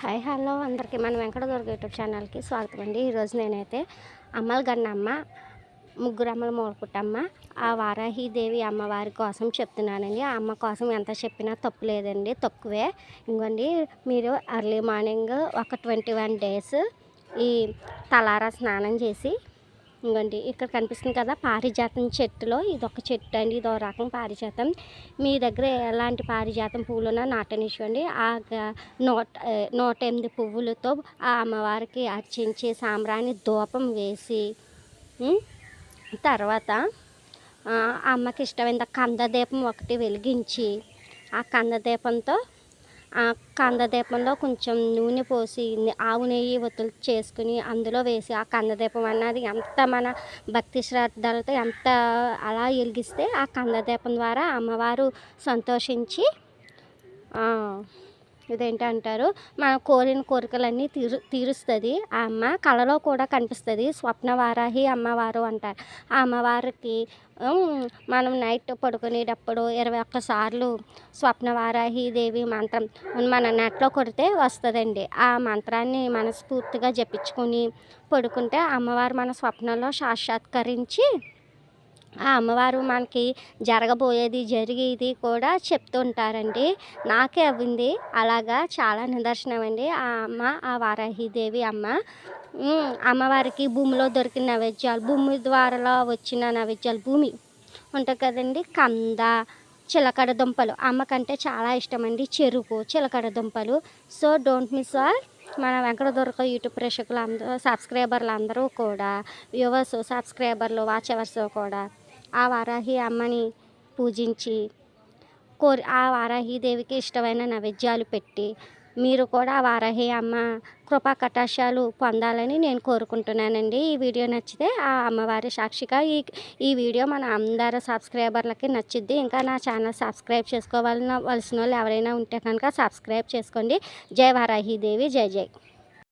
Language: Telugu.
హాయ్ హలో అందరికీ మన వెంకటదుర్గ యూట్యూబ్ ఛానల్కి స్వాగతం అండి. ఈరోజు నేనైతే అమ్మల గన్నమ్మ ముగ్గురు అమ్మల మూలపుట్టమ్మ ఆ వారాహిదేవి అమ్మవారి కోసం చెప్తున్నానండి. ఆ అమ్మ కోసం ఎంత చెప్పినా తప్పు లేదండి, తక్కువే. ఇంకోండి, మీరు ఎర్లీ మార్నింగ్ ఒక 21 days ఈ తలారా స్నానం చేసి, ఇంకోండి ఇక్కడ కనిపిస్తుంది కదా పారిజాతం చెట్టులో ఇదొక చెట్టు అండి, ఇదో రకం పారిజాతం. మీ దగ్గర ఎలాంటి పారిజాతం పువ్వులున్నా నాటనివ్వండి. ఆ 108 పువ్వులతో ఆ అమ్మవారికి అర్చించి సాంబ్రాణి ధూపం వేసి తర్వాత అమ్మకి ఇష్టమైన కందదీపం ఒకటి వెలిగించి, ఆ కందదీపంతో ఆ కందదీపంలో కొంచెం నూనె పోసి ఆవు నెయ్యి ఒత్తులు చేసుకుని అందులో వేసి, ఆ కందదీపం అన్నది ఎంత మన భక్తి శ్రద్ధలతో ఎంత అలా వెలిగిస్తే ఆ కందదీపం ద్వారా అమ్మవారు సంతోషించి ఇదేంటంటారు మన కోరిన కోరికలన్నీ తీరుస్తుంది. ఆ అమ్మ కళలో కూడా కనిపిస్తుంది. స్వప్న వారాహి అమ్మవారు అంటారు. ఆ అమ్మవారికి మనం నైట్ పడుకునేటప్పుడు 21 సార్లు స్వప్న వారాహి దేవి మంత్రం మన నెట్లో కొడితే వస్తుందండి. ఆ మంత్రాన్ని మనస్ఫూర్తిగా జపించుకొని పడుకుంటే అమ్మవారు మన స్వప్నంలో సాక్షాత్కరించి ఆ అమ్మవారు మనకి జరగబోయేది జరిగేది కూడా చెప్తుంటారండి. నాకే అవ్వింది అలాగా, చాలా నిదర్శనం అండి. ఆ అమ్మ ఆ వారాహిదేవి అమ్మ అమ్మవారికి భూమిలో దొరికిన నైవేద్యాలు, భూమి ద్వారా వచ్చిన నైవేద్యాలు, భూమి ఉంటుంది కదండి, కంద, చిలకడ దుంపలు అమ్మకంటే చాలా ఇష్టం అండి. చెరుకు, చిలకడ దుంపలు. సో డోంట్ మిస్ ఆల్ మన వెంకటదుర్గ యూట్యూబ్ ప్రేక్షకులు అందరూ, సబ్స్క్రైబర్లు అందరూ కూడా, వ్యూవర్స్, సబ్స్క్రైబర్లు, వాచ్ అవర్స్ కూడా ఆ వారాహి అమ్మని పూజించి ఆ వారాహిదేవికి ఇష్టమైన నైవేద్యాలు పెట్టి మీరు కూడా ఆ వారాహి అమ్మ కృపా కటాక్షాలు పొందాలని నేను కోరుకుంటున్నానండి. ఈ వీడియో నచ్చితే ఆ అమ్మవారి సాక్షిగా ఈ వీడియో మన అందరు సబ్స్క్రైబర్లకి నచ్చిద్ది. ఇంకా నా ఛానల్ సబ్స్క్రైబ్ చేసుకోవాల్సిన వాళ్ళు ఎవరైనా ఉంటే కనుక సబ్స్క్రైబ్ చేసుకోండి. జై వారాహిదేవి, జై జై.